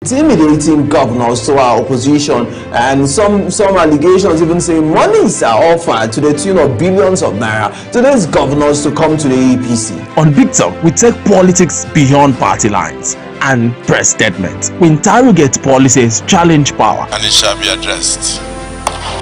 Intimidating governors to our opposition, and some allegations even say monies are offered to the tune of billions of naira to these governors to come to the APC. On Big Talk, we take politics beyond party lines and press statements. We interrogate policies, challenge power, and it shall be addressed,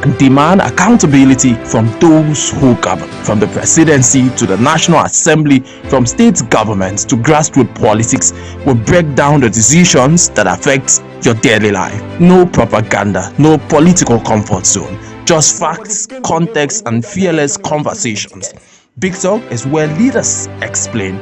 and demand accountability from those who govern, from the presidency to the National Assembly, from state governments to grassroots politics. We break down the decisions that affect your daily life. No propaganda, no political comfort zone, just facts, context, and fearless conversations. Big Talk is where leaders explain,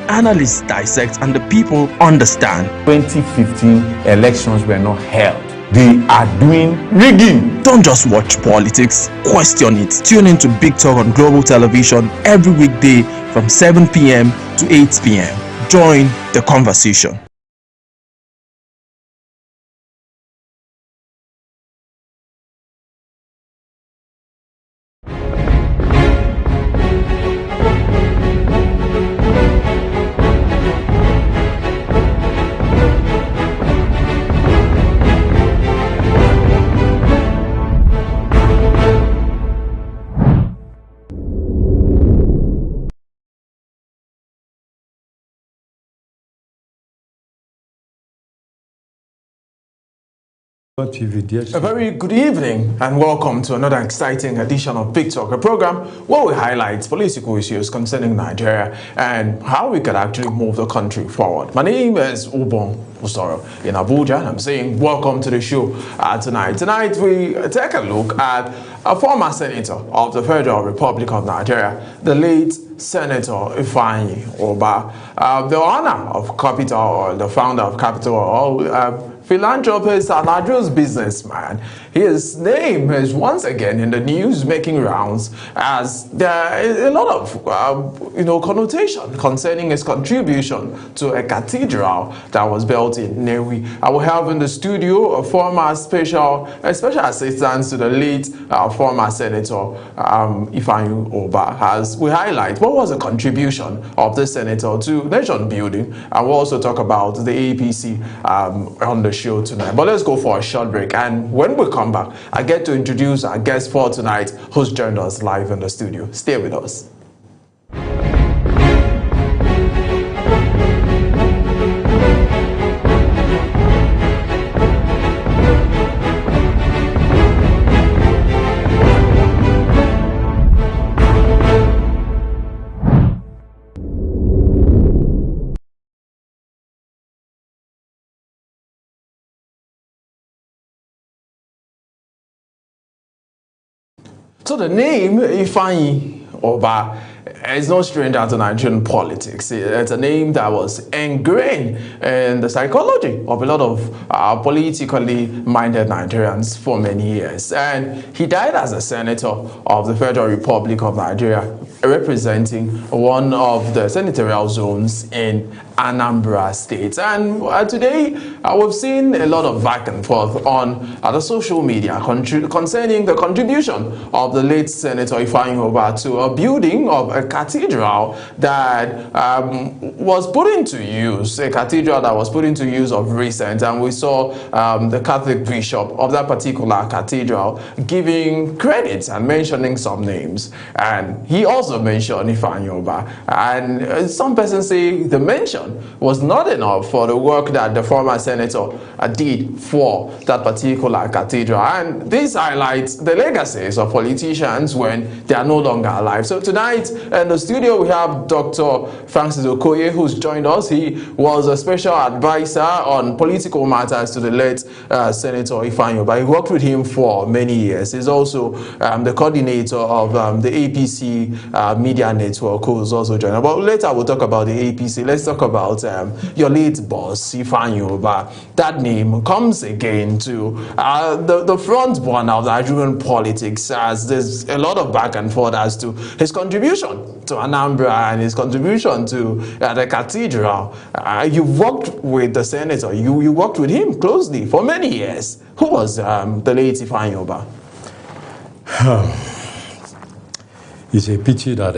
analysts dissect, and the people understand. 2015 elections were not held. They are doing rigging. Don't just watch politics, question it. Tune in to Big Talk on Global Television every weekday from 7 p.m. to 8 p.m. Join the conversation. A very good evening and welcome to another exciting edition of Big Talk, a program where we highlight political issues concerning Nigeria and how we could actually move the country forward. My name is Ubah in Abuja. I'm saying welcome to the show tonight. Tonight we take a look at a former senator of the Federal Republic of Nigeria, the late Senator Ifeanyi Ubah, the owner of Capital, or the founder of Capital, philanthropist and adroit businessman. His name is once again in the news, making rounds as there is a lot of connotation concerning his contribution to a cathedral that was built in Nnewi. I will have in the studio a former special assistant to the late former Senator Ifeanyi Ubah, as we highlight what was the contribution of the senator to nation building, and we'll also talk about the APC on the show tonight. But let's go for a short break, and when we come back, I get to introduce our guest for tonight, who's joined us live in the studio. Stay with us. So the name Ifeanyi Ubah is no stranger to Nigerian politics. It's a name that was ingrained in the psychology of a lot of politically minded Nigerians for many years. And he died as a senator of the Federal Republic of Nigeria, representing one of the senatorial zones in Anambra State. And today we've seen a lot of back and forth on the social media concerning the contribution of the late Senator Ifeanyi Ubah to a building of a cathedral that was put into use, of recent. And we saw the Catholic bishop of that particular cathedral giving credits and mentioning some names. And he also mentioned Ifeanyi Ubah. And some persons say the mention was not enough for the work that the former senator did for that particular cathedral. And this highlights the legacies of politicians when they are no longer alive. So tonight in the studio we have Dr. Francis Okoye, who's joined us. He was a special advisor on political matters to the late Senator Ifeanyi Ubah. He worked with him for many years. He's also the coordinator of the APC media network, who's also joined us. But later we'll talk about the APC. Let's talk about your late boss, Ifeanyi Ubah. That name comes again to the front burner of Nigerian politics, as there's a lot of back and forth as to his contribution to Anambra and his contribution to the cathedral. You worked with the senator. You worked with him closely for many years. Who was the late Ifeanyi Ubah? It's a pity that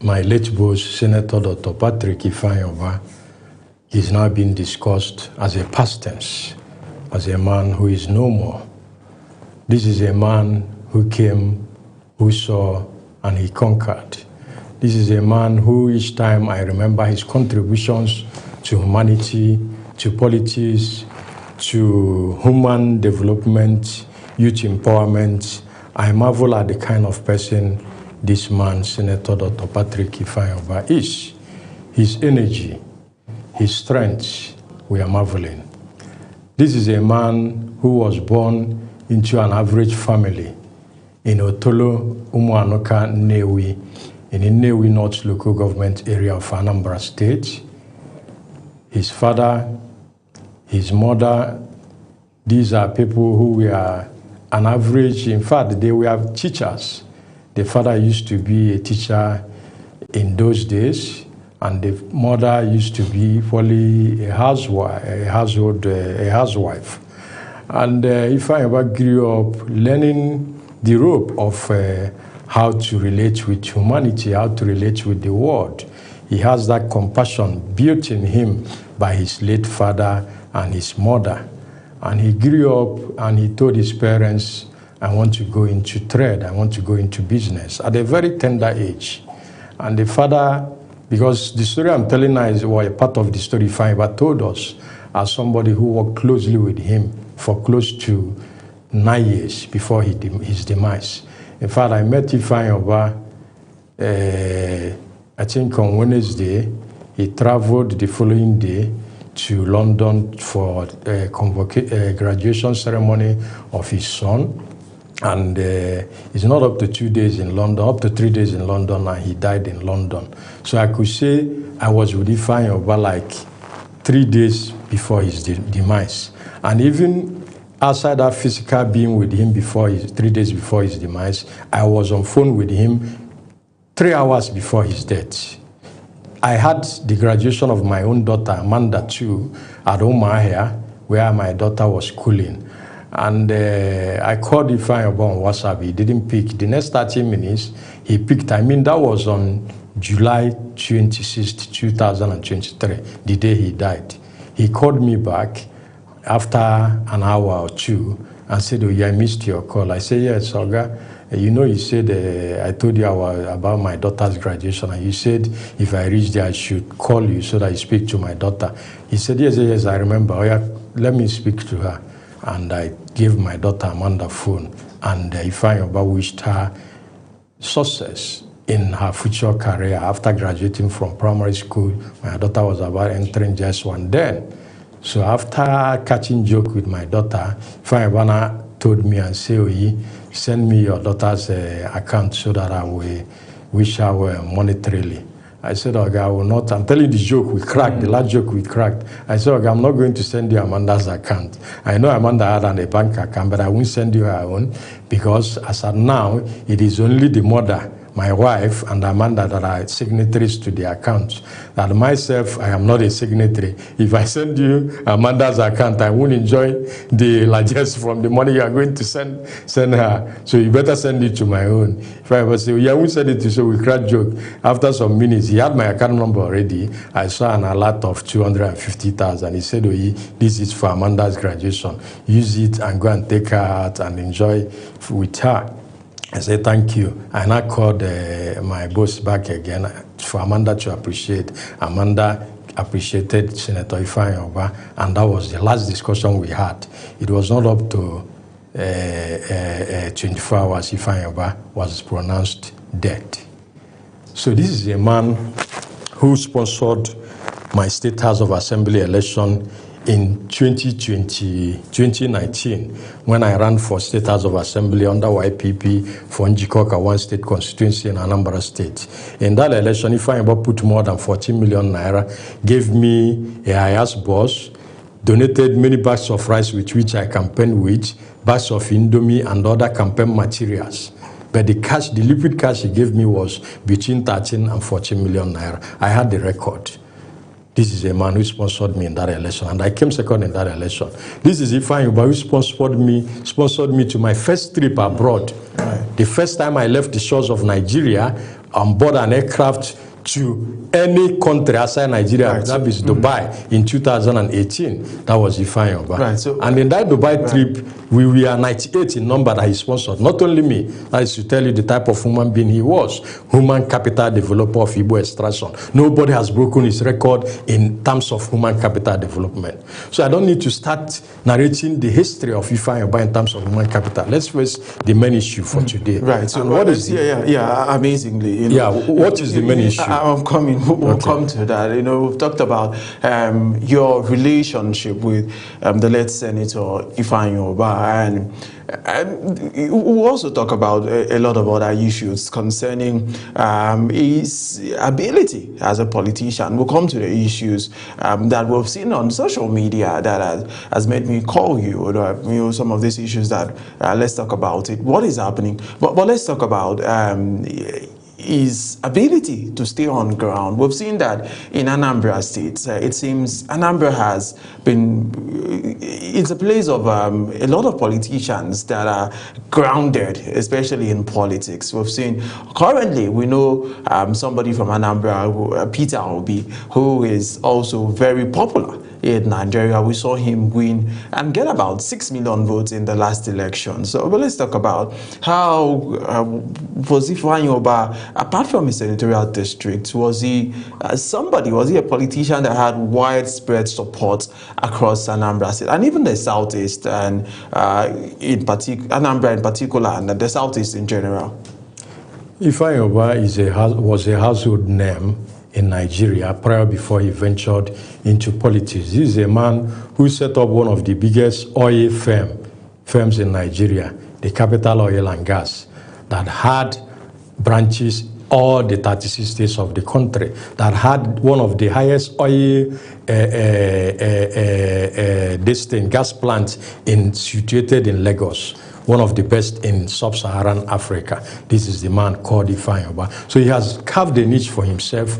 my late boss, Senator Dr. Ifeanyi Ubah, He's now being discussed as a past tense, as a man who is no more. This is a man who came, who saw, and he conquered. This is a man who each time I remember his contributions to humanity, to politics, to human development, youth empowerment, I marvel at the kind of person this man, Senator Dr. Patrick Ifeanyi is. His energy, his strength, we are marveling. This is a man who was born into an average family in Otolo, Umuanoka-Nnewi, in the Nnewi North local government area of Anambra State. His father, his mother, these are people who were an average, in fact, they were teachers. The father used to be a teacher in those days, and the mother used to be fully a housewife. And Ifeanyi grew up learning the rope of how to relate with humanity, how to relate with the world. He has that compassion built in him by his late father and his mother. And he grew up and he told his parents, I want to go into trade, I want to go into business at a very tender age. And the father, because the story I'm telling now is a part of the story Ifeanyi told us as somebody who worked closely with him for close to 9 years before his demise. In fact, I met Ifeanyi I think on Wednesday. He traveled the following day to London for a graduation ceremony of his son. And it's not up to 2 days in London, up to 3 days in London, and he died in London. So I could say I was with Ifeanyi like 3 days before his demise. And even outside that physical being with him 3 days before his demise, I was on phone with him 3 hours before his death. I had the graduation of my own daughter, Amanda, too, at Ubah, where my daughter was schooling. And I called Ifeanyi on WhatsApp. He didn't pick. The next 30 minutes, he picked. I mean, that was on July 26, 2023, the day he died. He called me back after an hour or two and said, oh, yeah, I missed your call. I said, yes, Oga. You know, you said, I told you about my daughter's graduation, and you said if I reach there, I should call you so that I speak to my daughter. He said, yes, I remember. Oh, yeah, let me speak to her. And I gave my daughter Amanda phone, and Ifeanyi wished her success in her future career. After graduating from primary school, my daughter was about entering JS1 then. So after catching joke with my daughter, Ifeanyi told me and said, oh, send me your daughter's account so that I will wish her well monetarily. I said, okay, I will not. I'm telling you the joke we cracked, the last joke we cracked. I said, okay, I'm not going to send you Amanda's account. I know Amanda had a bank account, but I won't send you her own because as of now, it is only the mother, my wife, and Amanda that are signatories to the account. That myself, I am not a signatory. If I send you Amanda's account, I won't enjoy the largesse from the money you are going to send her. So you better send it to my own. If I ever say, yeah, I won't send it to you, so we crack joke. After some minutes, he had my account number already. I saw an alert of 250,000. He said, oh, this is for Amanda's graduation. Use it and go and take her out and enjoy with her. I said, thank you. I now called my boss back again for Amanda to appreciate. Amanda appreciated Senator Ifeanyi, and that was the last discussion we had. It was not up to 24 hours Ifeanyi was pronounced dead. So this is a man who sponsored my State House of Assembly election in 2019, when I ran for State House of Assembly under YPP for Njikoka, one state constituency in Anambra State. In that election, Ifeanyi put more than 14 million naira, gave me a IAS bus, donated many bags of rice with which I campaigned with, bags of Indomie and other campaign materials. But the cash, the liquid cash he gave me was between 13 and 14 million naira. I had the record. This is a man who sponsored me in that election, and I came second in that election. This is Ifeanyi who sponsored me to my first trip abroad. Right. The first time I left the shores of Nigeria on board an aircraft to any country outside Nigeria. Right. That is Dubai in 2018. That was Ifeanyi Ubah. Right. So, and in that Dubai trip, we were 98 in number that he sponsored. Not only me, that is to tell you the type of human being he was. Human capital developer of Igbo extraction. Nobody has broken his record in terms of human capital development. So I don't need to start narrating the history of Ifeanyi Ubah in terms of human capital. Let's face the main issue for today. Right. So and what is amazingly. What is the main issue? I'm coming. We'll come to that. We've talked about your relationship with the late Senator Ifeanyi Ubah, and we'll also talk about a lot of other issues concerning his ability as a politician. We'll come to the issues that we've seen on social media that has made me call you. Some of these issues that let's talk about it. What is happening? But let's talk about his ability to stay on ground. We've seen that in Anambra State. It seems Anambra has been, it's a place of a lot of politicians that are grounded, especially in politics. We've seen, currently, we know somebody from Anambra, Peter Obi, who is also very popular in Nigeria. We saw him win and get about 6 million votes in the last election. So but let's talk about how was Ifeanyi Ubah, apart from his senatorial district, was he a politician that had widespread support across Anambra State and even the Southeast, and Anambra in particular, and the Southeast in general? Ifeanyi Ubah was a household name in Nigeria prior before he ventured into politics. He is a man who set up one of the biggest oil firms in Nigeria, the Capital Oil and Gas, that had branches all the 36 states of the country, that had one of the highest oil gas plants situated in Lagos, one of the best in sub-Saharan Africa. This is the man called Ifeanyi Ubah. So he has carved a niche for himself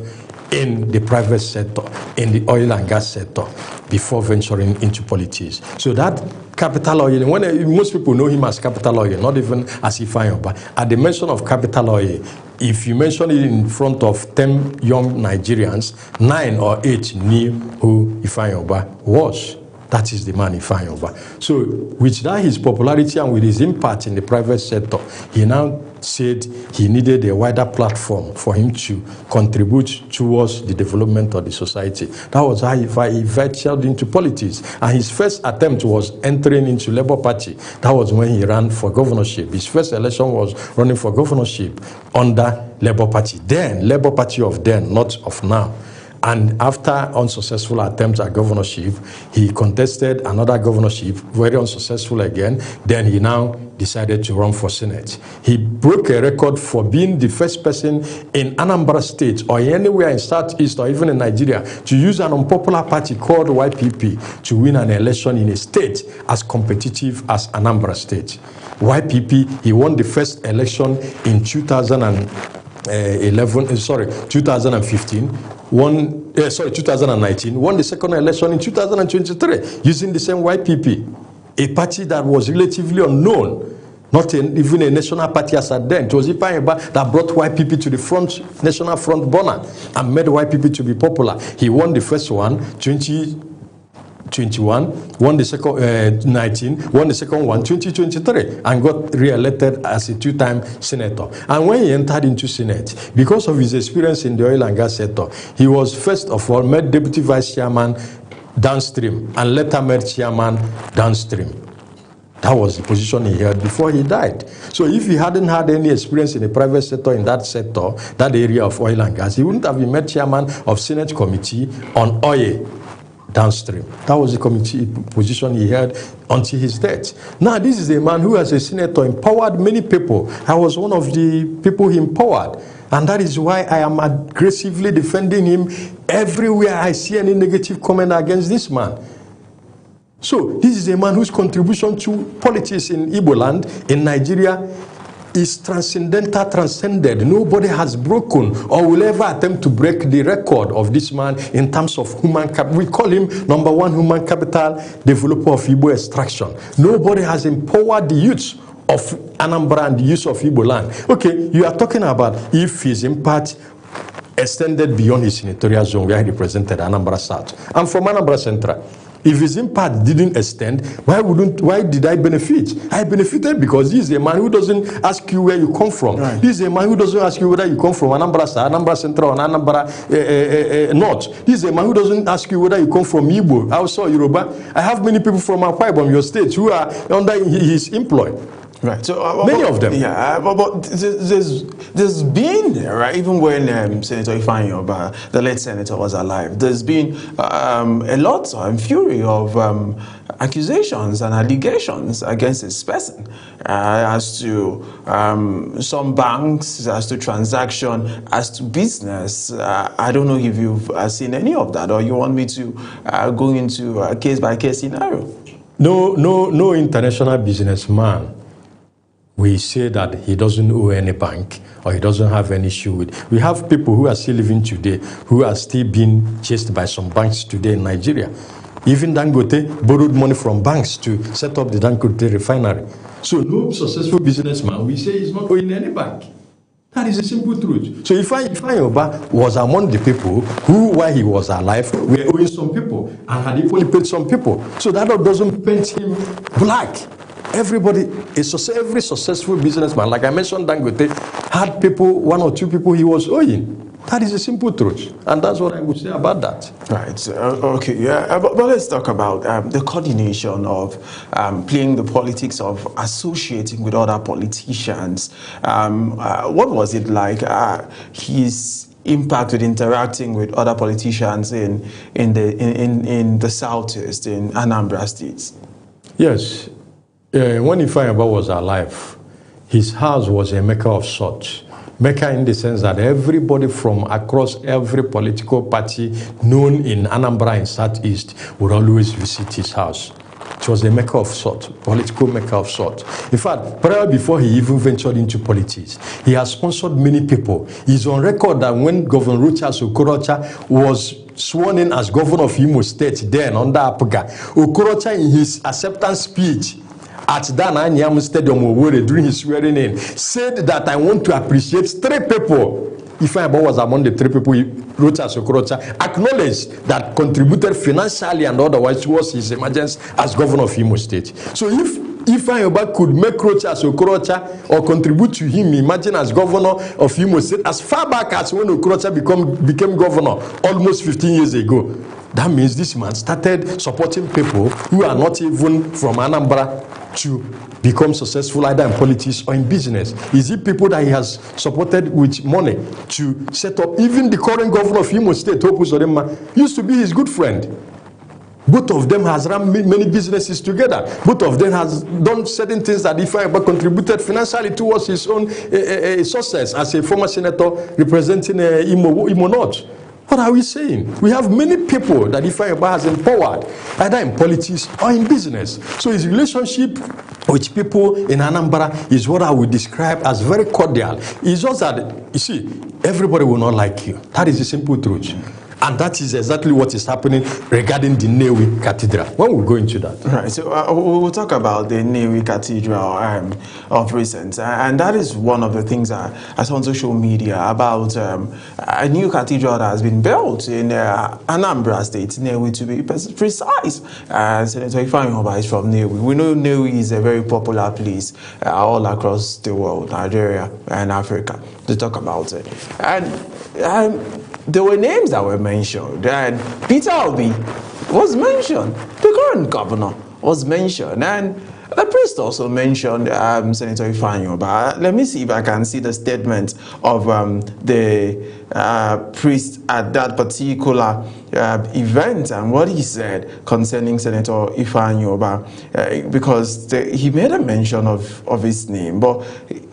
in the private sector, in the oil and gas sector, before venturing into politics. So that Capital Oil, most people know him as Capital Oil, not even as Ifeanyi Ubah. At the mention of Capital Oil, if you mention it in front of 10 young Nigerians, 9 or 8 knew who Ifeanyi Ubah was. That is the man, Ifeanyi Ubah. So with that, his popularity and with his impact in the private sector, he now said he needed a wider platform for him to contribute towards the development of the society. That was how he ventured into politics. And his first attempt was entering into Labour Party. That was when he ran for governorship. His first election was running for governorship under Labour Party. Then, Labour Party of then, not of now. And after unsuccessful attempts at governorship, he contested another governorship, very unsuccessful again. Then he now decided to run for Senate. He broke a record for being the first person in Anambra State or anywhere in Southeast or even in Nigeria to use an unpopular party called YPP to win an election in a state as competitive as Anambra State. YPP, he won the first election in 2015, 2019, won the second election in 2023 using the same YPP, a party that was relatively unknown, not even a national party as at then. It was Ifeanyi Ubah that brought YPP to the front, national front burner, and made YPP to be popular. He won the first one, 2021, won the second 19, won the second one 2023, and got re-elected as a 2-time senator. And when he entered into Senate, because of his experience in the oil and gas sector, he was first of all made deputy vice chairman downstream and later made chairman downstream. That was the position he held before he died. So if he hadn't had any experience in the private sector, in that sector, that area of oil and gas, he wouldn't have been made chairman of Senate Committee on Oil downstream. That was the committee position he held until his death. Now, this is a man who, as a senator, empowered many people. I was one of the people he empowered. And that is why I am aggressively defending him everywhere I see any negative comment against this man. So, this is a man whose contribution to politics in Igbo land, in Nigeria, is transcended. Nobody has broken or will ever attempt to break the record of this man in terms of human capital. We call him #1 human capital developer of Igbo extraction. Nobody has empowered the youth of Anambra and the youth of Igbo land. Okay, you are talking about if his impact extended beyond his senatorial zone where he represented Anambra South. I'm from Anambra Central. If his impact didn't extend, why did I benefit? I benefited because this is a man who doesn't ask you where you come from. Right. This is a man who doesn't ask you whether you come from Anambra South, Anambra Central, or Anambra North. This is a man who doesn't ask you whether you come from Igbo, Hausa, Yoruba. I have many people from Akwa Ibom, your state, who are under his employ. Right. So many of them. Yeah, but there's been, right, even when Senator Ifeanyi Ubah, the late senator, was alive, there's been a lot and fury of accusations and allegations against his person as to some banks, as to transaction, as to business. I don't know if you've seen any of that, or you want me to go into a case-by-case scenario. No international businessman we say that he doesn't owe any bank or he doesn't have any issue with. We have people who are still living today who are still being chased by some banks today in Nigeria. Even Dangote borrowed money from banks to set up the Dangote refinery. So no successful businessman, we say, is not owing any bank. That is a simple truth. So Ifeanyi Ubah was among the people who, while he was alive, were owing some people and had equally paid some people. So that doesn't paint him black. Every successful businessman, like I mentioned, Dangote, had people, one or two people he was owing. That is a simple truth. And that's what I would say about that. Right. Okay. Yeah. But let's talk about the coordination of playing the politics of associating with other politicians. What was it like? His impact with interacting with other politicians in the Southeast, in Anambra State? Yes. When Ifeanyi Ubah was alive, his house was a mecca of sorts. Mecca in the sense that everybody from across every political party known in Anambra and Southeast would always visit his house. It was a mecca of sorts, political mecca of sorts. In fact, prior before he even ventured into politics, he has sponsored many people. He's on record that when Governor Rochas Okorocha was sworn in as governor of Imo State, then under Apuga, Okorocha in his acceptance speech at Dan Anyam Stadium during his swearing in, said that I want to appreciate three people. Ifeanyi Ubah was among the three people he wrote as Okorocha, acknowledged that contributed financially and otherwise towards his emergence as governor of Imo State. So if Ifeanyi Ubah could make Rochas Okorocha or contribute to him, imagine as governor of Imo State, as far back as when Okorocha became governor almost 15 years ago, that means this man started supporting people who are not even from Anambra to become successful either in politics or in business. Is it people that he has supported with money to set up? Even the current governor of Imo State, Hope Uzodimma, used to be his good friend. Both of them has run many businesses together. Both of them has done certain things that Ifeanyi Ubah contributed financially towards his own success as a former senator representing Imo North. What are we saying? We have many people that Ifeanyi Ubah has empowered, either in politics or in business. So his relationship with people in Anambra is what I would describe as very cordial. It's just that, you see, everybody will not like you. That is the simple truth. And that is exactly what is happening regarding the Nnewi Cathedral. When we go into that. Right, so we'll talk about the Nnewi Cathedral of recent. And that is one of the things I saw on social media about a new cathedral that has been built in Anambra State, Nnewi to be precise. Senator Ifeanyi Ubah is from Nnewi. We know Nnewi is a very popular place all across the world, Nigeria and Africa, to talk about it. And there were names that were mentioned, and Peter Obi was mentioned, the current governor was mentioned, and the priest also mentioned Senator Ifeanyi Ubah. Let me see if I can see the statement of the priest at that particular event and what he said concerning Senator Ifeanyi Ubah, because he made a mention of his name, but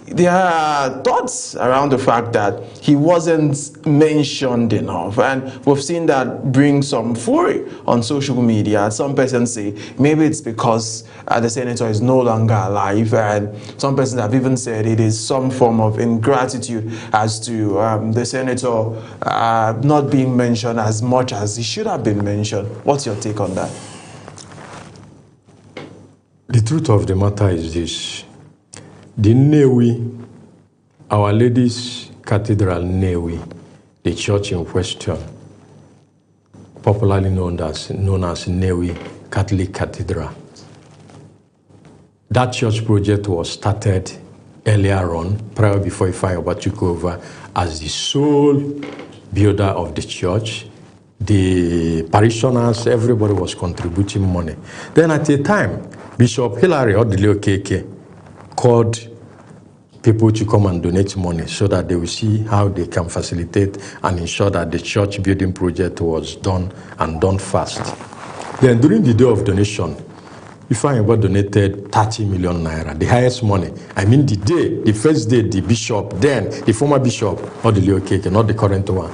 there are thoughts around the fact that he wasn't mentioned enough, and we've seen that bring some fury on social media. Some persons say maybe it's because the senator is no longer alive, and some persons have even said it is some form of ingratitude as to the senator not being mentioned as much as he should have been mentioned. What's your take on that? The truth of the matter is this. The Nnewi, Our Lady's Cathedral Nnewi, the church in question, popularly known as Nnewi Catholic Cathedral. That church project was started earlier on, prior before Ifeanyi took over as the sole builder of the church. The parishioners, everybody was contributing money. Then at a time, Bishop Hilary Okoye called people to come and donate money so that they will see how they can facilitate and ensure that the church building project was done and done fast. Then during the day of donation, Ifeanyi donated 30 million naira, the highest money. I mean the first day, the bishop, then the former bishop, Okoye, not the current one,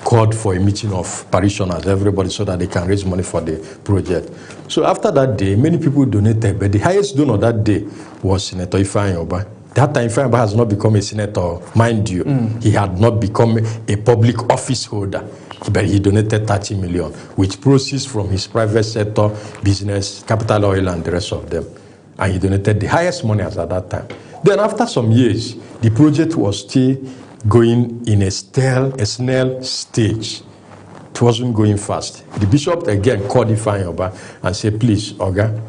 called for a meeting of parishioners, everybody, so that they can raise money for the project. So after that day, many people donated, but the highest donor that day was Senator Ifeanyi. That time, Ifeanyi has not become a senator, mind you. He had not become a public office holder, but he donated 30 million, with proceeds from his private sector, business, Capital Oil, and the rest of them. And he donated the highest money at that time. Then after some years, the project was still going in a snail stage. It wasn't going fast. The bishop again called Ifeanyi and said, please, Oga,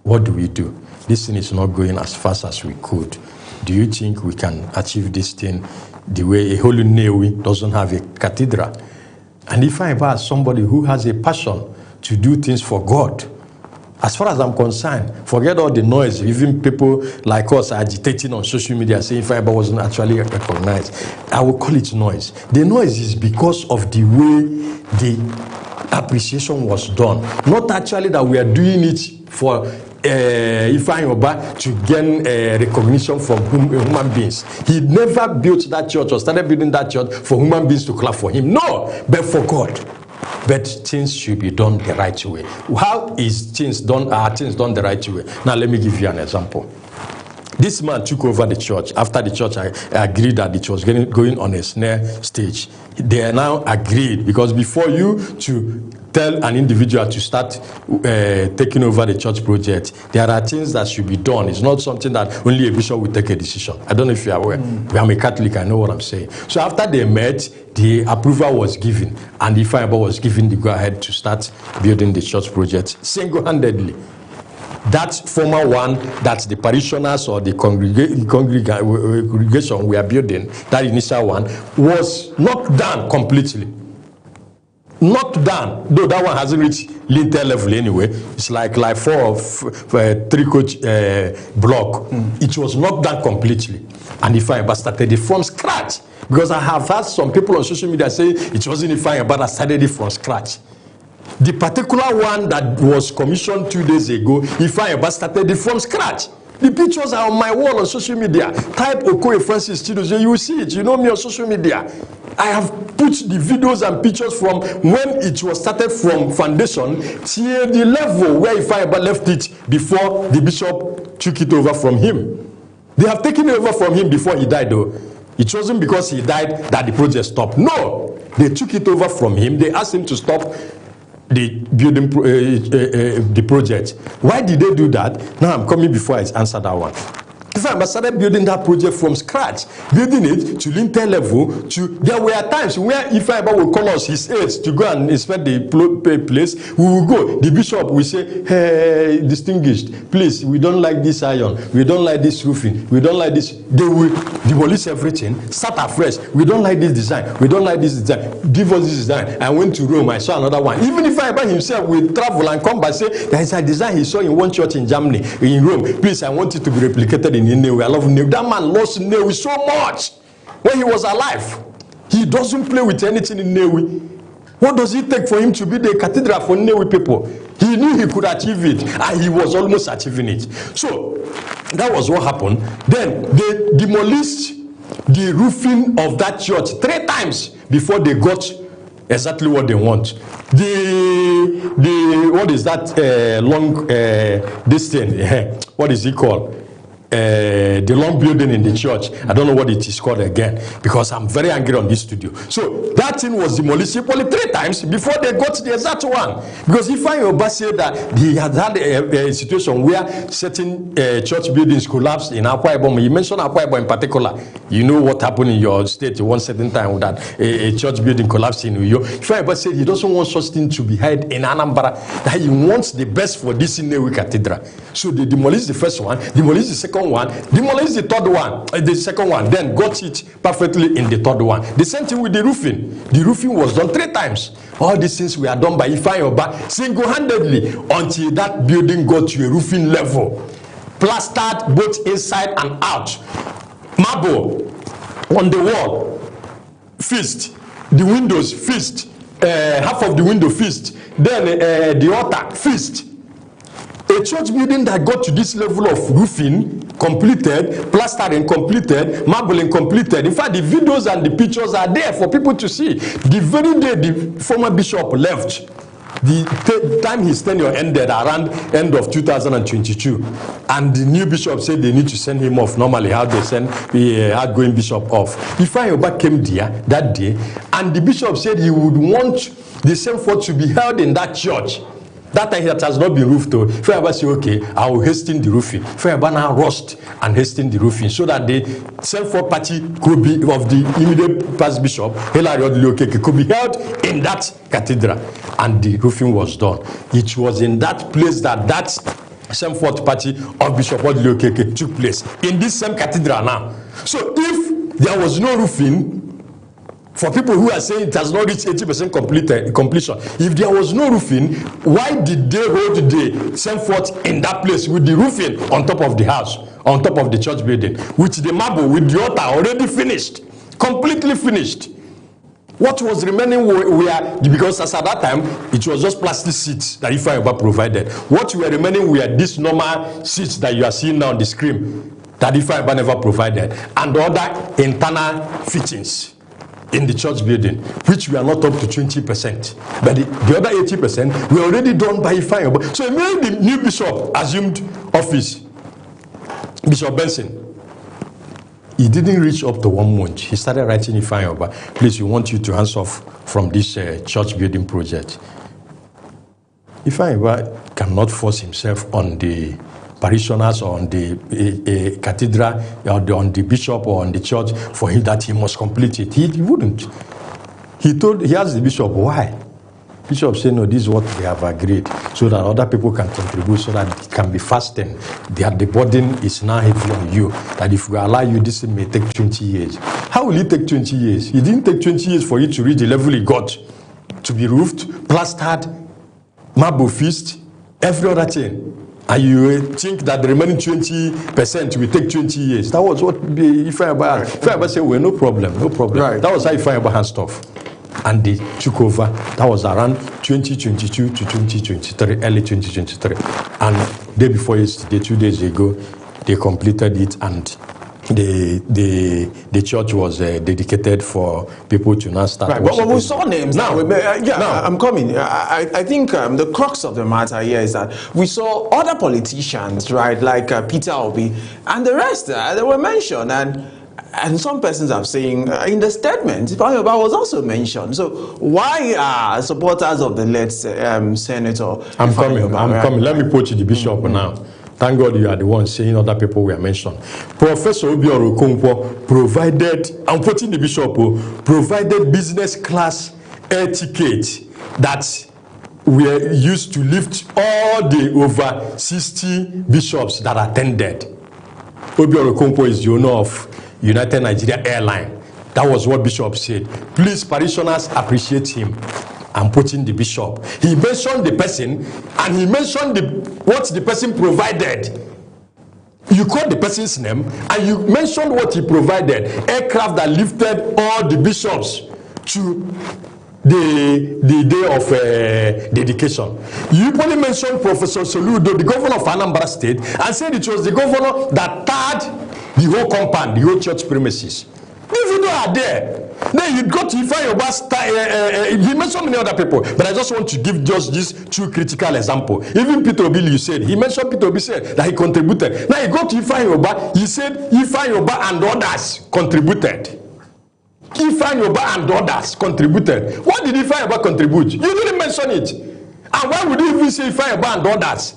what do we do? This thing is not going as fast as we could. Do you think we can achieve this thing the way a holy Nnewi doesn't have a cathedral? And Ifeanyi is somebody who has a passion to do things for God. As far as I'm concerned, forget all the noise. Even people like us are agitating on social media saying Ifeanyi wasn't actually recognized. I will call it noise. The noise is because of the way the appreciation was done. Not actually that we are doing it for Ifeanyi to gain recognition from human beings. He never built that church or started building that church for human beings to clap for him. No, but for God. But things should be done the right way. How is things done? Are things done the right way? Now let me give you an example. This man took over the church. After the church, I agreed that it was going on a snare stage. They are now agreed, because before you to tell an individual to start taking over the church project, there are things that should be done. It's not something that only a bishop will take a decision. I don't know if you are aware. I'm a Catholic, I know what I'm saying. So after they met, the approval was given, and Ifeanyi was given the go-ahead to start building the church project single-handedly. That former one that the parishioners or the congregation we are building, that initial one, was knocked down completely. Knocked down, though that one hasn't reached lintel level anyway. It's like 4 or 3 coach block. It was knocked down completely. And Ifeanyi started it from scratch. Because I have had some people on social media say it wasn't Ifeanyi, but I started it from scratch. The particular one that was commissioned 2 days ago, Ifeanyi started it from scratch. The pictures are on my wall on social media. Type Okoye Francis Studios, you will see it. You know me on social media. I have put the videos and pictures from when it was started from foundation till the level where Ifeanyi left it before the bishop took it over from him. They have taken it over from him before he died, though. It wasn't because he died that the project stopped. No, they took it over from him. They asked him to stop the building the project. Why did they do that? Now I'm coming before I answer that one. Ifeanyi started building that project from scratch, building it to lintel level. There were times where Ifeanyi will call us his aides to go and inspect the place. We will go. The bishop will say, "Hey, distinguished, please, we don't like this iron. We don't like this roofing. We don't like this." They will demolish everything, start afresh. We don't like this design. We don't like this design. Give us this design. I went to Rome. I saw another one. Even Ifeanyi himself will travel and come back, say, "There is a design he saw in one church in Germany, in Rome. Please, I want it to be replicated in Nnewi. I love Nnewi." That man loves Nnewi so much when he was alive. He doesn't play with anything in Nnewi. What does it take for him to be the cathedral for Nnewi people? He knew he could achieve it, and he was almost achieving it. So that was what happened. Then they demolished the roofing of that church 3 times before they got exactly what they want. The what is that long this thing? What is it called? the long building in the church. I don't know what it is called again, because I'm very angry on this studio. So that thing was demolished only 3 times before they got to the exact one. Because Ifeanyi Ubah said that he had had a situation where certain church buildings collapsed in Akwa Ibom. You mentioned Akwa Ibom in particular. You know what happened in your state one certain time that a church building collapsed in Uyo. Ifeanyi Ubah said he doesn't want such thing to be held in Anambra, that he wants the best for this Nnewi Cathedral. So they demolished the first one, demolished the second one, demolished the third one, the second one, then got it perfectly in the third one. The same thing with the roofing. The roofing was done 3 times. All these things were done by Ifeanyi Ubah single-handedly until that building got to a roofing level, plastered both inside and out, marble on the wall, fixed, the windows fixed, half of the window fixed, then the altar fixed. A church building that got to this level of roofing completed, plastering completed, marbling completed. In fact, the videos and the pictures are there for people to see. The very day the former bishop left, the time his tenure ended around end of 2022, and the new bishop said they need to send him off. Normally, how they send the outgoing bishop off. Ifeanyi Ubah came there that day, and the bishop said he would want the same forth to be held in that church. That time that has not been roofed, though. Ifeanyi Ubah said, okay, I will hasten the roofing. Ifeanyi Ubah now rushed and hastened the roofing so that the same-for party could be of the immediate past bishop, Hilary Odili-Okeke, could be held in that cathedral. And the roofing was done. It was in that place that that same-for party of Bishop Odili-Okeke took place, in this same cathedral now. So if there was no roofing, for people who are saying it has not reached 80% completion, if there was no roofing, why did they hold the same fort in that place with the roofing on top of the house, on top of the church building, with the marble, with the altar already finished, completely finished? What was remaining were, because as at that time, it was just plastic seats that Ifeanyi Ubah provided. What were remaining were these normal seats that you are seeing now on the screen, that Ifeanyi Ubah never provided, and other internal fittings in the church building, which we are not up to 20%. But the other 80% were already done by Ifeanyi Ubah. So immediately the new bishop assumed office, Bishop Benson, he didn't reach up to 1 month. He started writing Ifeanyi Ubah, please, we want you to hands off from this church building project. Ifeanyi Ubah cannot force himself on the parishioners or on the cathedral or on the bishop or on the church for him that he must complete it. He wouldn't. He asked the bishop why. Bishop said, no, this is what they have agreed, so that other people can contribute, so that it can be fastened. That the burden is now heavy on you. That if we allow you, this may take 20 years. How will it take 20 years? It didn't take 20 years for you to reach the level he got, to be roofed, plastered, marble fixed, every other thing. And you think that the remaining 20% will take 20 years. That was what Ifeanyi Ubah had. Ifeanyi Ubah said, well, no problem, no problem. Right. That was how Ifeanyi Ubah handed off. And they took over. That was around 2022 to 2023, early 2023. And day before yesterday, 2 days ago, they completed it, and the church was dedicated for people to now start. Right, but we saw names now. I'm coming. I think the crux of the matter here is that we saw other politicians, right, like Peter Obi and the rest. They were mentioned, and some persons are saying in the statement, Ifeanyi Ubah was also mentioned. So why are supporters of the late senator? I'm coming. Let me put you the bishop now. Thank God you are the one saying other people were mentioned. Professor Ubah provided, I'm putting the bishop, provided business class air tickets that were used to lift all the over 60 bishops that attended. Ubah Okoye is the owner of United Nigeria Airline. That was what Bishop said. Please, parishioners, appreciate him. I'm putting the bishop. He mentioned the person, and he mentioned what the person provided. You called the person's name, and you mentioned what he provided. Aircraft that lifted all the bishops to the day of dedication. You only mentioned Professor Soludo, the governor of Anambra State, and said it was the governor that tarred the whole compound, the whole church premises. These people are there. Then you go to Ifeanyi Ubah, he mentioned many other people, but I just want to give just this two critical example. Even Peter Obi, you said, he mentioned Peter Obi said that he contributed. Now you go to Ifeanyi Ubah, he said Ifeanyi Ubah and others contributed. Ifeanyi Ubah and others contributed. What did Ifeanyi Ubah contribute? You didn't mention it. And why would you even say Ifeanyi Ubah and others?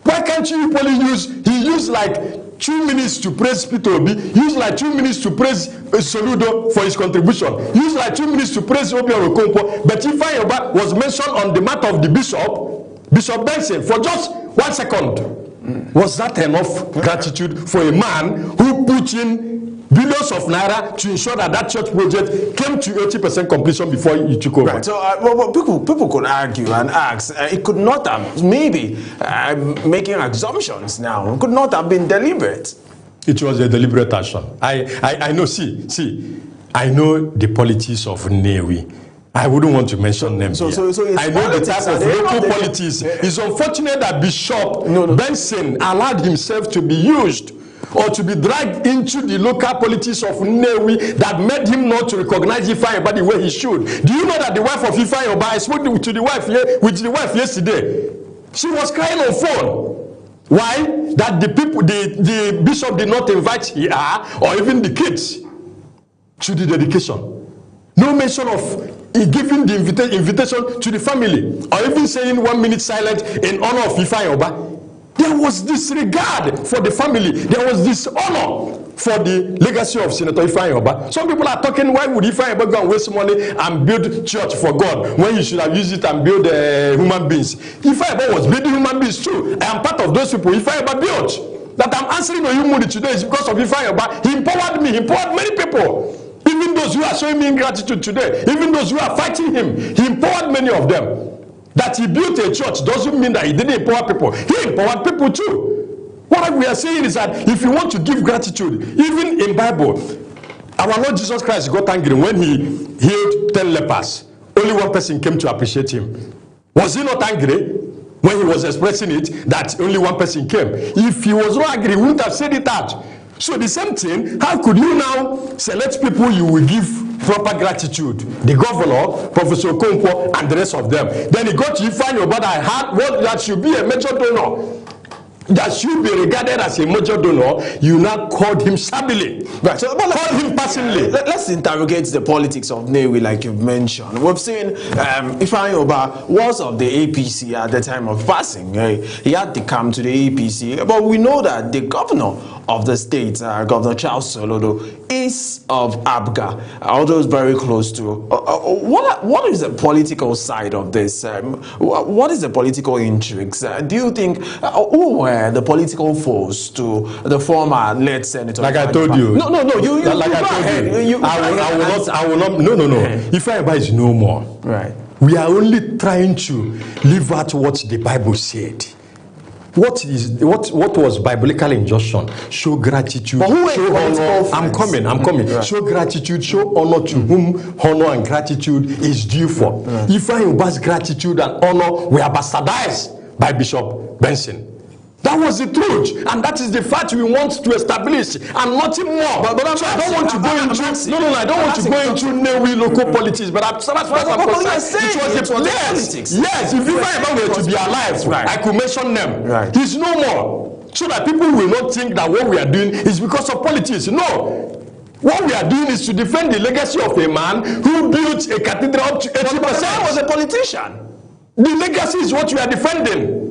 Why can't you probably he used like 2 minutes to praise Peter Obi, used like 2 minutes to praise Soludo for his contribution, used like 2 minutes to praise Okoye, but Ifeanyi Ubah was mentioned on the matter of the Bishop Benson for just 1 second. Was that enough gratitude for a man who put in billions of naira to ensure that that church project came to 80% completion before you took over? Right. So people could argue and ask, it could not have, maybe making assumptions now, it could not have been deliberate. It was a deliberate action. I know, see, I know the politics of Nnewi. I wouldn't want to mention them here. I know the type of local politics. It's unfortunate that Bishop Benson allowed himself to be used or to be dragged into the local politics of Nnewi that made him not to recognize Ifeanyi Ubah the way he should. Do you know that the wife of Ifeanyi Ubah, I spoke with the wife yesterday. She was crying on phone. Why? That the bishop did not invite her or even the kids to the dedication. No mention of giving the invitation to the family or even saying 1 minute silence in honor of Ifeanyi Ubah. There was disregard for the family. There was dishonor for the legacy of Senator Ifeanyi Ubah. Some people are talking, why would Ifeanyi Ubah go and waste money and build church for God when you should have used it and build human beings? Ifeanyi Ubah was building human beings too. I am part of those people Ifeanyi Ubah built. That I'm answering Oyumuri today is because of Ifeanyi Ubah. He empowered me. He empowered many people. Even those who are showing me gratitude today, even those who are fighting him, he empowered many of them. That he built a church doesn't mean that he didn't empower people. He empowered people too. What we are saying is that if you want to give gratitude, even in Bible, our Lord Jesus Christ got angry when he healed 10 lepers. Only one person came to appreciate him. Was he not angry when he was expressing it that only one person came? If he was not angry, he wouldn't have said it out. So the same thing, how could you now select people you will give proper gratitude? The governor, Professor Okoye, and the rest of them. Then he got to Ifeanyi Ubah that should be a major donor. That should be regarded as a major donor. You now called him shabbily. Right. So called him personally. Let's interrogate the politics of Nnewi, like you've mentioned. We've seen Ifeanyi Ubah was of the APC at the time of passing. He had to come to the APC, but we know that the governor of the state, Governor Charles Soludo, is of ABGA, although very close to. What is the political side of this? What is the political intrigues? Do you think who were the political foes to the former late senator? Like I told you. No. You like I told you. I will not. No. Ifeanyi Ubah is no more. Right. We are only trying to live out what the Bible said. What was biblical injunction? Show gratitude, show honor. I'm coming. Right. Show gratitude, show honor to whom honor and gratitude is due for. Right. Ifeanyi Ubah's gratitude and honor were bastardized by Bishop Benson. That was the truth, and that is the fact we want to establish, and nothing more. But so I don't want to go into I don't want to go into Nnewi local politics. But as far as I'm concerned, it was a politics. Yes, if Ifeanyi Ubah were to be alive, right, I could mention them. Right. He's no more, so that people will not think that what we are doing is because of politics. No. What we are doing is to defend the legacy of a man who built a cathedral up to 80%. But that was a politician. The legacy is what we are defending.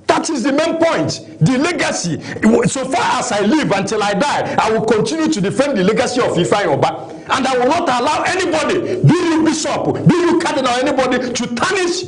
That is the main point. The legacy. So far as I live until I die, I will continue to defend the legacy of Ifeanyi Ubah. And I will not allow anybody, be you bishop, be you cardinal, anybody, to tarnish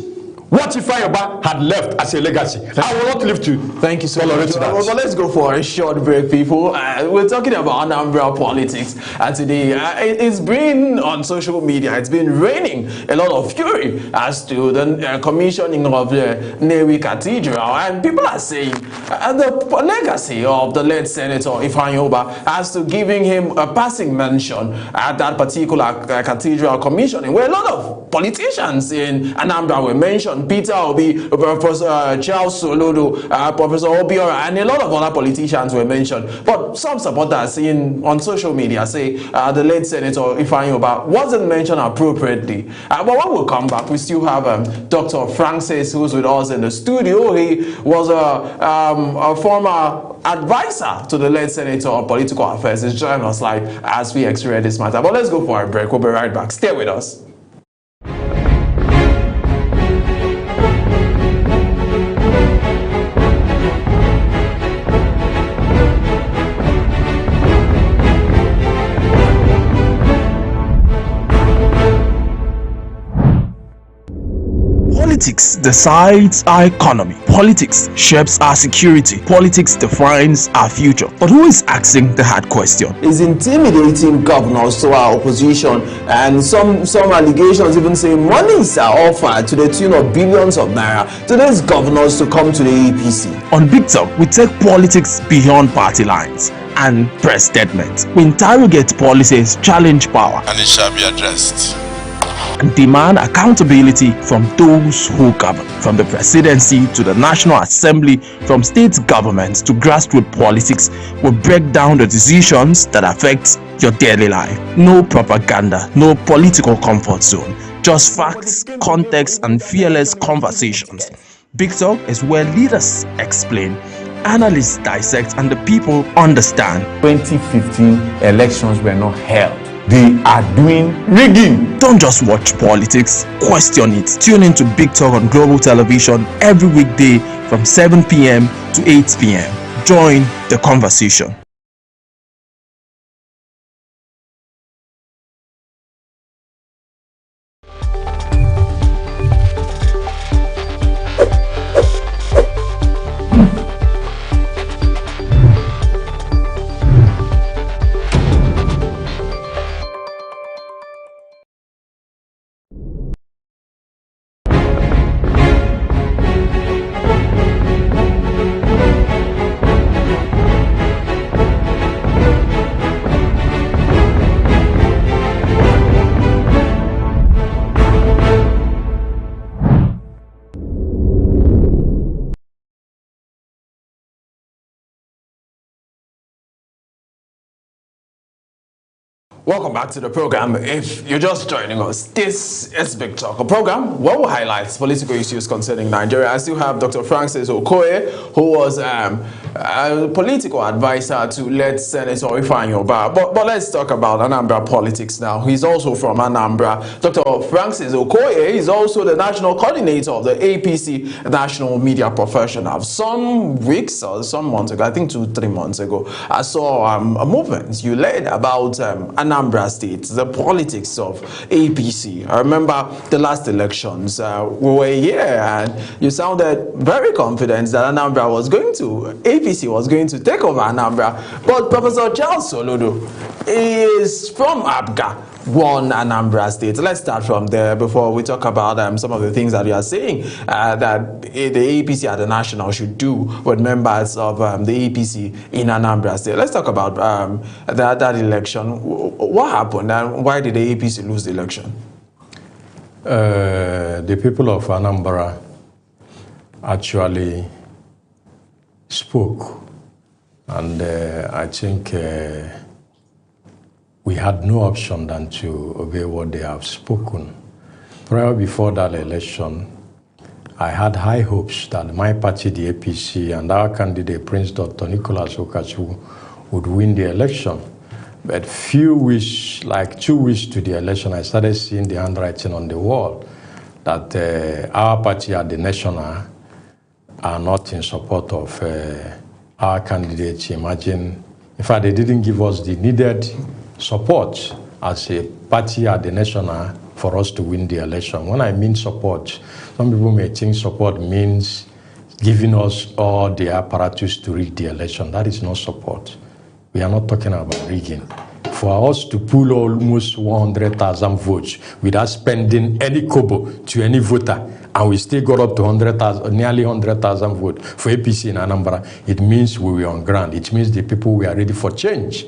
what Ifeanyi Ubah had left as a legacy. I will not live to. Thank you so much. Well, let's go for a short break, people. We're talking about Anambra politics today. It's been on social media. It's been raining a lot of fury as to the commissioning of the Nnewi Cathedral, and people are saying the legacy of the late Senator Ifeanyi Ubah as to giving him a passing mention at that particular Cathedral commissioning, where a lot of politicians in Anambra were mentioned. Peter Obi, Professor Charles Soludo, Professor Obiora, and a lot of other politicians were mentioned. But some supporters on social media say the late Senator Ifeanyi Ubah wasn't mentioned appropriately. But when we come back, we still have Dr. Francis, who's with us in the studio. He was a former advisor to the late Senator of Political Affairs. He's joining us live as we explore this matter. But let's go for a break. We'll be right back. Stay with us. Politics decides our economy. Politics shapes our security. Politics defines our future. But who is asking the hard question? Is intimidating governors to our opposition, and some allegations even say monies are offered to the tune of billions of naira to these governors to come to the APC. On Big Talk, we take politics beyond party lines and press statements. We interrogate policies, challenge power, and it shall be addressed, and demand accountability from those who govern. From the presidency to the National Assembly, from state governments to grassroots politics, we break down the decisions that affect your daily life. No propaganda, no political comfort zone, just facts, context, and fearless conversations. Big Talk is where leaders explain, analysts dissect, and the people understand. 2015 elections were not held. They are doing rigging. Don't just watch politics, question it. Tune in to Big Talk on Global Television every weekday from 7 p.m. to 8 p.m. Join the conversation. Welcome back to the program. If you're just joining us, this is Big Talk, a program where we highlight political issues concerning Nigeria. I still have Dr. Francis Okoye, who was a political advisor to late Senator Ifeanyi Ubah. But let's talk about Anambra politics now. He's also from Anambra. Dr. Francis Okoye is also the national coordinator of the APC National Media Professional. Some weeks or some months ago, I think 2-3 months ago, I saw a movement you led about Anambra State, the politics of APC. I remember the last elections, we were here and you sounded very confident that APC was going to take over Anambra. But Professor Charles Soludo is from Abga, won Anambra State. Let's start from there before we talk about some of the things that you are saying that the APC at the national should do with members of the APC in Anambra State. Let's talk about that election. What happened and why did the APC lose the election? The people of Anambra actually spoke, and I think we had no option than to obey what they have spoken. Before that election, I had high hopes that my party, the APC, and our candidate, Prince Dr. Nicholas Okachu, would win the election. But few weeks, like 2 weeks to the election, I started seeing the handwriting on the wall that our party at the national are not in support of our candidates. Imagine, in fact, they didn't give us the needed support as a party at the national for us to win the election. When I mean support, some people may think support means giving us all the apparatus to rig the election. That is not support. We are not talking about rigging. For us to pull almost 100,000 votes without spending any kobo to any voter and we still got up to 100,000, nearly 100,000 votes for APC in Anambra, it means we were on ground. It means the people were ready for change.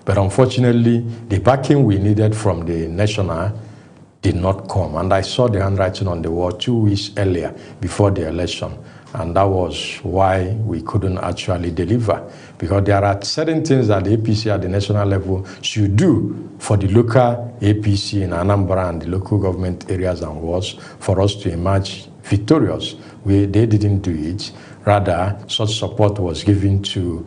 But unfortunately, the backing we needed from the national did not come. And I saw the handwriting on the wall 2 weeks earlier before the election. And that was why we couldn't actually deliver. Because there are certain things that the APC at the national level should do for the local APC in Anambra and the local government areas and wards for us to emerge victorious. They didn't do it. Rather, such support was given to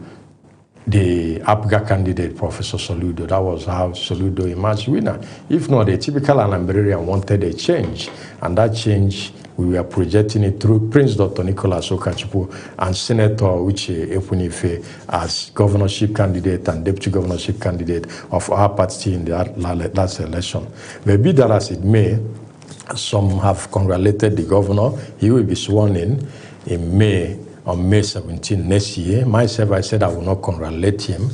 the APGA candidate, Professor Soludo. That was how Soludo emerged winner. If not, a typical Anambrarian wanted a change, and that change, we were projecting it through Prince Dr. Nicholas Okachupu and Senator Uche Ekwunife as governorship candidate and deputy governorship candidate of our party in the last election. But be that as it may, some have congratulated the governor. He will be sworn in May, on May 17 next year. Myself, I said I will not congratulate him.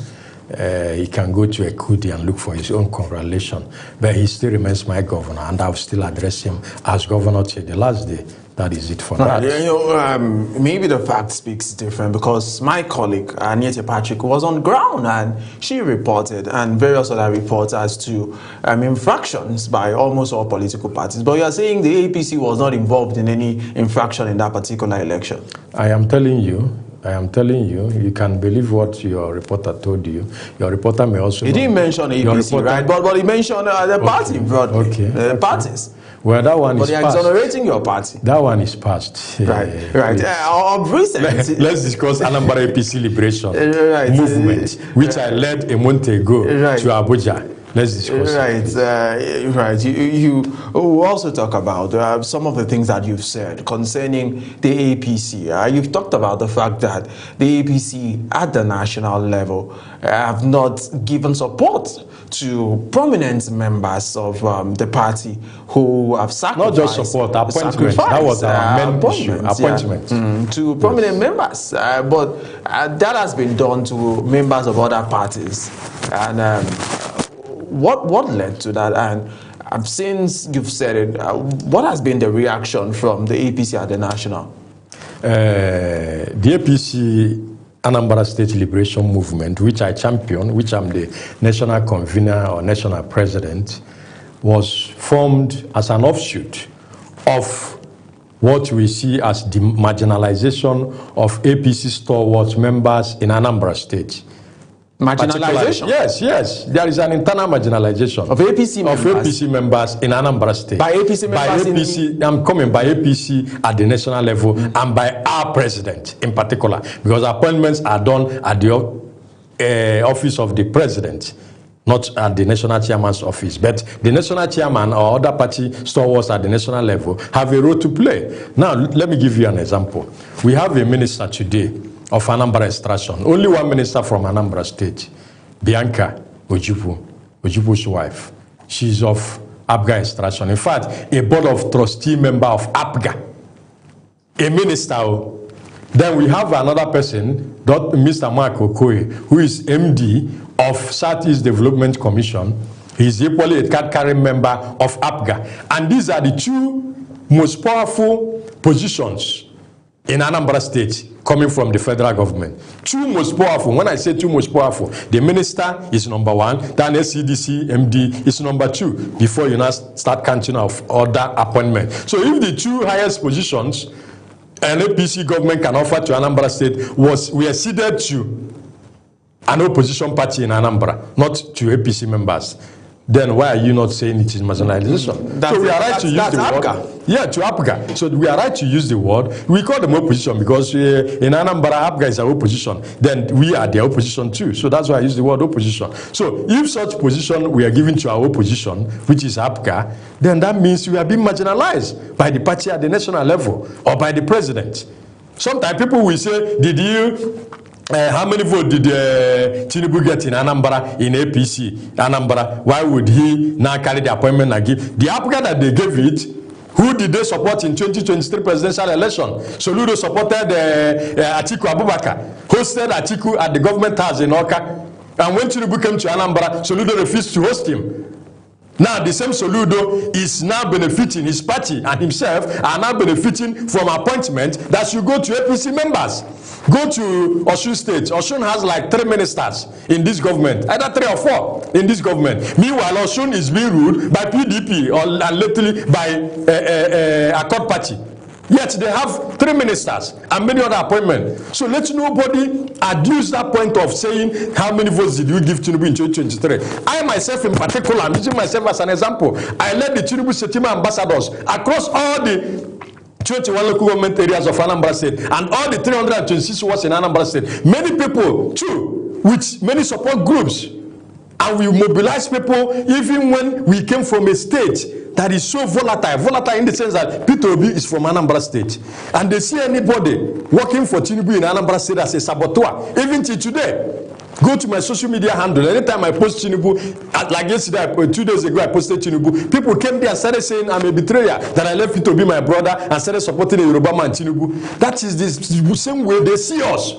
He can go to Ekudi and look for his own congratulation. But he still remains my governor, and I will still address him as governor till the last day. That is it for that. You know, maybe the fact speaks different, because my colleague, Aniete Patrick, was on ground and she reported, and various other reporters, to infractions by almost all political parties. But you are saying the APC was not involved in any infraction in that particular election. I am telling you, you can believe what your reporter told you. Your reporter may also... He didn't mention APC, right? But he mentioned the party broadly. Okay. Parties. Well, that one but is past. But they are exonerating your party. That one is past. Right. Of recent... Let's discuss Anambra APC Liberation movement, which I led a month ago to Abuja. Let's discuss. Right. You also talk about some of the things that you've said concerning the APC. You've talked about the fact that the APC at the national level have not given support to prominent members of the party who have sacrificed. Not just support, appointment. That was our main issue. Appointment. To prominent members. But that has been done to members of other parties. And what led to that? And since you've said it, what has been the reaction from the APC at the national? The APC Anambra State Liberation Movement, which I champion, which I'm the national convener or national president, was formed as an offshoot of what we see as the marginalization of APC stalwart members in Anambra State. Marginalization? Yes. There is an internal marginalization of APC members in Anambra State. By APC members? I'm coming by APC at the national level and by our president in particular, because appointments are done at the office of the president, not at the national chairman's office. But the national chairman or other party stalwarts at the national level have a role to play. Now, let me give you an example. We have a minister today of Anambra extraction. Only one minister from Anambra State, Bianca Ojupu's wife. She's of APGA extraction. In fact, a board of trustee member of APGA. A minister. Then we have another person, Mr. Mark Okoye, who is MD of Southeast Development Commission. He's equally a card-carrying member of APGA. And these are the two most powerful positions in Anambra State coming from the federal government. Two most powerful. When I say two most powerful, the minister is number one, then SCDC MD is number two, before you now start counting of other appointments. So if the two highest positions an APC government can offer to Anambra State were ceded to an opposition party in Anambra, not to APC members, then why are you not saying it is marginalization? So we are right to use the word. Yeah, to APGA. So we are right to use the word. We call them opposition because in Anambra, APGA is our opposition. Then we are the opposition too. So that's why I use the word opposition. So if such position we are given to our opposition, which is APGA, then that means we are being marginalized by the party at the national level or by the president. Sometimes people will say, did you... how many votes did Tinubu get in Anambra, in APC, Anambra? Why would he now carry the appointment and give? The applicant that they gave it, who did they support in 2023 presidential election? Soludo supported Atiku Abubakar, hosted Atiku at the government house in Oka. And when Tinubu came to Anambra, Soludo refused to host him. Now, the same Soludo is now benefiting, his party and himself are now benefiting from appointment that should go to APC members. Go to Osun State. Osun has like 3 ministers in this government, either 3 or 4 in this government. Meanwhile, Osun is being ruled by PDP and lately by Accord Party. Yet they have 3 ministers and many other appointments. So let nobody adduce that point of saying how many votes did you give Tinubu in 2023. I myself in particular, I'm using myself as an example. I led the Tinubu Setima ambassadors across all the 21 local government areas of Anambra State and all the 326 wards in Anambra State. Many people too, with many support groups. And we mobilize people even when we came from a state that is so volatile in the sense that Peter Obi is from Anambra State. And they see anybody working for Tinubu in Anambra State as a saboteur. Even till today, go to my social media handle. Anytime I post Tinubu, like yesterday, 2 days ago, I posted Tinubu. People came there and started saying I'm a betrayer, that I left Peter Obi, my brother, and started supporting the Yoruba man Tinubu. That is the same way they see us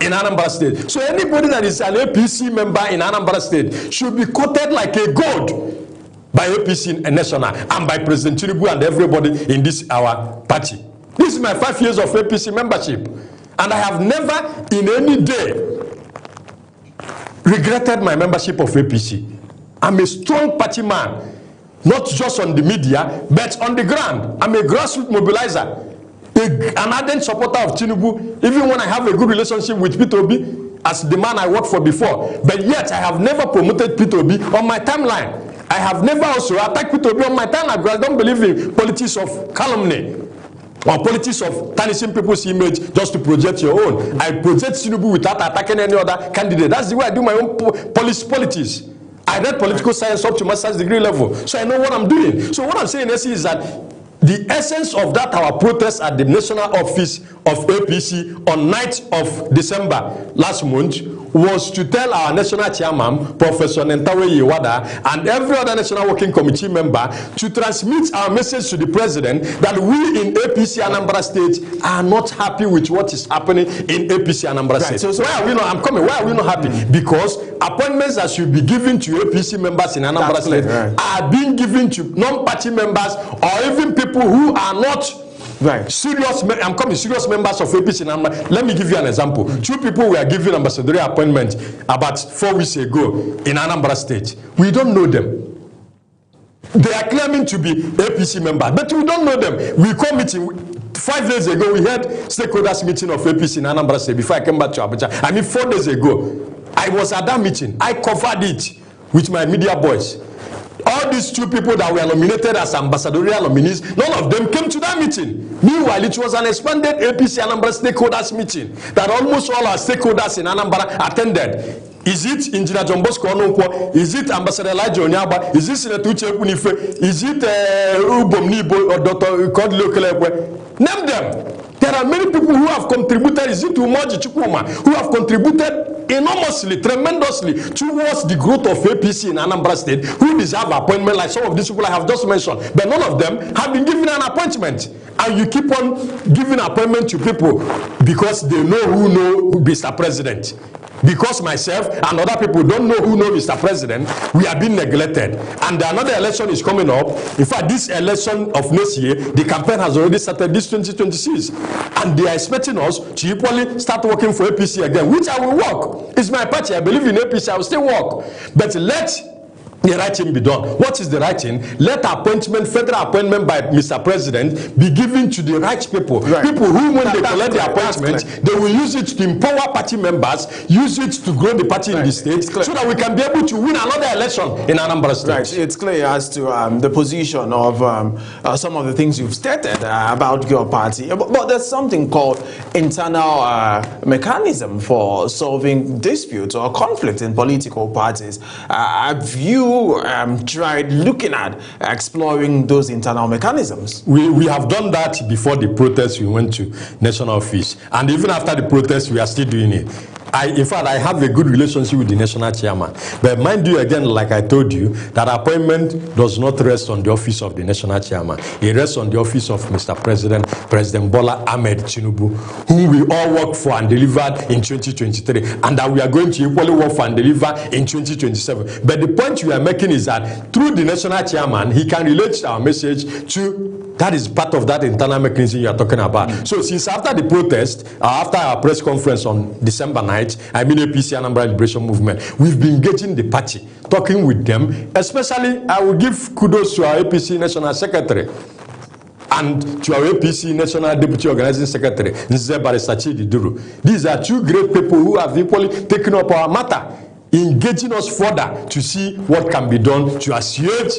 in Anambra State. So anybody that is an APC member in Anambra State should be quoted like a god by APC National and by President Tinubu and everybody in this our party. This is my 5 years of APC membership, and I have never in any day regretted my membership of APC. I'm a strong party man, not just on the media, but on the ground. I'm a grassroots mobilizer, an ardent supporter of Tinubu, even when I have a good relationship with Peter Obi as the man I worked for before. But yet I have never promoted Peter Obi on my timeline. I have never also attacked Peter Obi on my timeline because I don't believe in politics of calumny or politics of tarnishing people's image just to project your own. I project Tinubu without attacking any other candidate. That's the way I do my own politics. I read political science up to master's degree level, so I know what I'm doing. So what I'm saying is that the essence of that our protest at the national office of APC on 9th of December last month was to tell our national chairman, Professor Nentawe Yewada, and every other national working committee member to transmit our message to the president that we in APC Anambra State are not happy with what is happening in APC Anambra State. So why are we not? I'm coming. Why are we not happy? Because appointments that should be given to APC members in Anambra State are being given to non-party members or even people who are not serious. I'm coming serious members of APC in Anambra. Let me give you an example. 2 people were given ambassadorial appointment about 4 weeks ago in Anambra State. We don't know them. They are claiming to be APC members, but we don't know them. We call meeting 5 days ago. We had stakeholders meeting of APC in Anambra State before I came back to Abuja. I mean 4 days ago. I was at that meeting. I covered it with my media boys. All these 2 people that were nominated as ambassadorial nominees, none of them came to that meeting. Meanwhile, it was an expanded APC Anambra stakeholders meeting that almost all our stakeholders in Anambra attended. Is it Engineer John Bosco Ononkwo? Is it Ambassador Elijah Onyaba? Is it Senator Uche Ekunife? Is it Ubah or Dr. Kodlo Kelekwe? Name them. There are many people who have contributed. Is it Umoji Chukwuma? Who have contributed enormously, tremendously towards the growth of APC in Anambra State, who deserve appointment like some of these people I have just mentioned. But none of them have been given an appointment. And you keep on giving appointment to people because they know who know Mr. President. Because myself and other people don't know who know Mr. President, we are being neglected. And another election is coming up. In fact, this election of next year, the campaign has already started this 2026. And they are expecting us to equally start working for APC again, which I will work. It's my party. I believe in APC. I will still work. But let the right thing be done. What is the right thing? Let appointment, federal appointment by Mr. President be given to the right people. People who, when they collect the appointment, they will use it to empower party members, use it to grow the party in the state, so that we can be able to win another election in Anambra State. Right. It's clear as to the position of some of the things you've stated about your party. But there's something called internal mechanism for solving disputes or conflict in political parties. Have you tried looking at exploring those internal mechanisms? We have done that before the protest. We went to national office, and even after the protest we are still doing it. in fact, I have a good relationship with the national chairman. But mind you, again, like I told you, that appointment does not rest on the office of the national chairman. It rests on the office of Mr. President, President Bola Ahmed Tinubu, whom we all work for and delivered in 2023, and that we are going to equally work for and deliver in 2027. But the point we are making is that through the national chairman, he can relate our message to. That is part of that internal mechanism you are talking about. So since after the protest, after our press conference on December 9th, I mean APC Anambra Liberation Movement, we've been engaging the party, talking with them. Especially, I will give kudos to our APC National Secretary and to our APC National Deputy Organizing Secretary, Nze Barrister Chidi Duru. These are two great people who have equally taken up our matter, engaging us further to see what can be done to assuage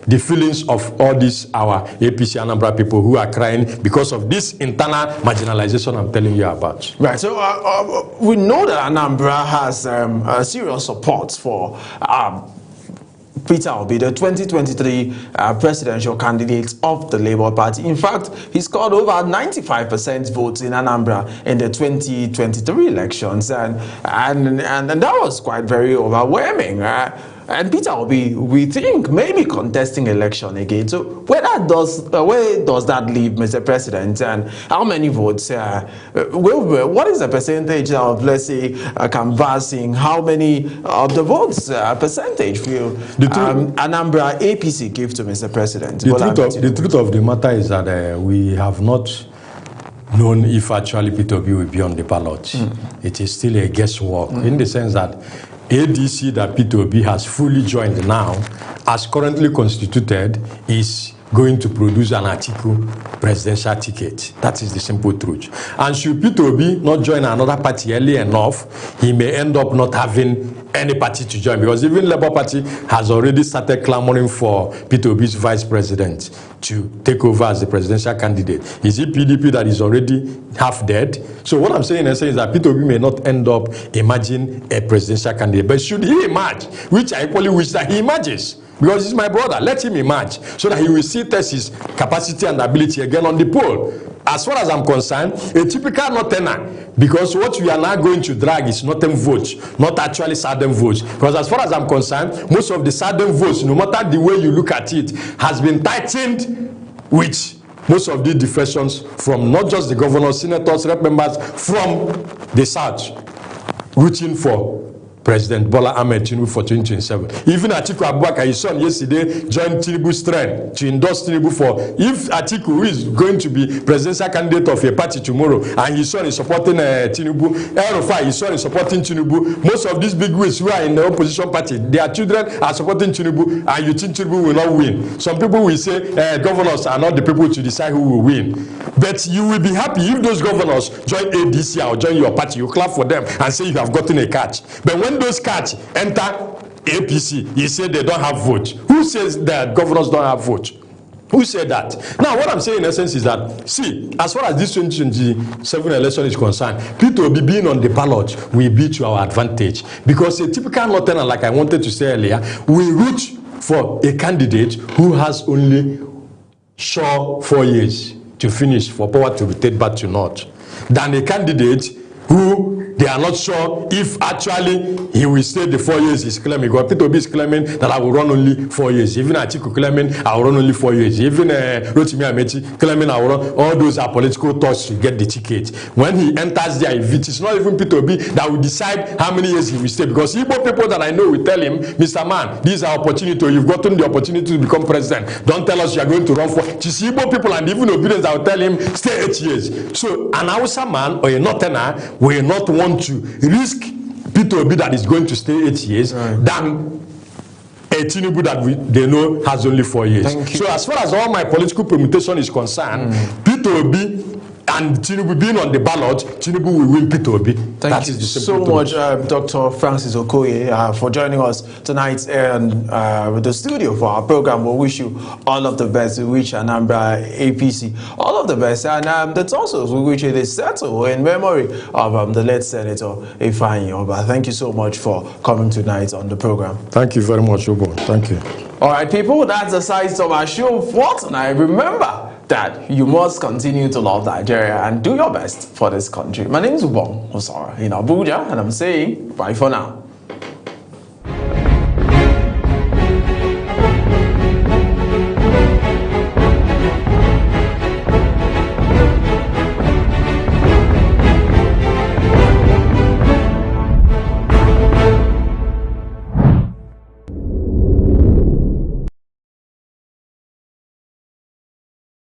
the feelings of all these our APC Anambra people who are crying because of this internal marginalization I'm telling you about. Right, so we know that Anambra has serious support for Peter Obi, the 2023 presidential candidate of the Labour Party. In fact, he scored over 95% votes in Anambra in the 2023 elections, and that was quite very overwhelming. And Peter Obi, we think, may be contesting election again. So where does that leave Mr. President, and how many votes? What is the percentage of, let's say, canvassing? How many of the votes percentage will Anambra APC give to Mr. President? The truth of the matter is that we have not known if actually Peter Obi will be on the ballot. It is still a guesswork in the sense that ADC that Peter Obi has fully joined now, as currently constituted, is going to produce an Atiku presidential ticket. That is the simple truth. And should Peter Obi not join another party early enough, he may end up not having any party to join, because even Labour Party has already started clamoring for Peter Obi's vice president to take over as the presidential candidate. Is it PDP that is already half dead? So what I'm saying is that Peter Obi may not end up emerging a presidential candidate, but should he emerge, which I equally wish that he emerges, because he's my brother, let him emerge so that he will see test his capacity and ability again on the poll. As far as I'm concerned, a typical northerner, because what we are now going to drag is northern votes, not actually southern votes. Because as far as I'm concerned, most of the southern votes, no matter the way you look at it, has been tightened with most of the defections from not just the governors, senators, rep members from the south, rooting for President Bola Ahmed Tinubu for 2027. Even Atiku Abubakar, his son, yesterday joined Tinubu's trend to endorse Tinubu for, if Atiku, who is going to be presidential candidate of a party tomorrow, and his son is supporting Tinubu, El-Rufai, his son is supporting Tinubu, most of these big wigs who are in the opposition party, their children are supporting Tinubu, and you think Tinubu will not win. Some people will say governors are not the people to decide who will win. But you will be happy if those governors join ADC or join your party. You clap for them and say you have gotten a catch. But when those cards enter APC, you say they don't have vote. Who says that governors don't have vote? Who said that? Now, what I'm saying in essence is that, see, as far as this 2027 election is concerned, Peter Obi being on the ballot will be to our advantage. Because a typical northerner, like I wanted to say earlier, will root for a candidate who has only 4 years to finish for power to rotate back to north, than a candidate who they are not sure if actually he will stay the 4 years he's claiming. Because Peter Obi is claiming that I will run only 4 years. Even Atiku claiming I will run only 4 years. Even Rotimi Amechi claiming I will run. All those are political thoughts to get the ticket. When he enters there, if it is not even Peter Obi that will decide how many years he will stay. Because Igbo people that I know will tell him, Mr. Man, this is our opportunity. You've gotten the opportunity to become president. Don't tell us you are going to run for. It is Igbo people and even obedience that will tell him stay 8 years. So an Hausa man or a northerner will not want to risk Peter Obi that is going to stay 8 years than a Tinubu that they know has only 4 years. So as far as all my political permutation is concerned, Peter Obi and Tinubu being on the ballot, Tinubu will win Peter Obi. Thank you so much, Dr. Francis Okoye, for joining us tonight with the studio for our program. We wish you all of the best. We wish Anambra APC all of the best. And the tonsils, we wish it is settled in memory of the late Senator Ifeanyi Ubah. Thank you so much for coming tonight on the program. Thank you very much, Ubah. Thank you. All right, people, that's the size of our show for tonight. Remember, that you must continue to love Nigeria and do your best for this country. My name is Ubah in Abuja, and I'm saying bye for now.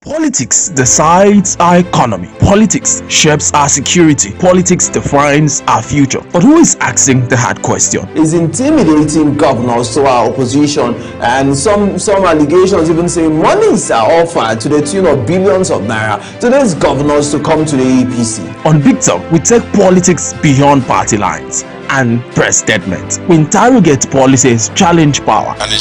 Politics decides our economy. Politics shapes our security. Politics defines our future. But who is asking the hard question? Is intimidating governors to our opposition, and some allegations even say monies are offered to the tune of billions of naira to these governors to come to the APC. On Big Talk, we take politics beyond party lines and press statements. We interrogate policies, challenge power, and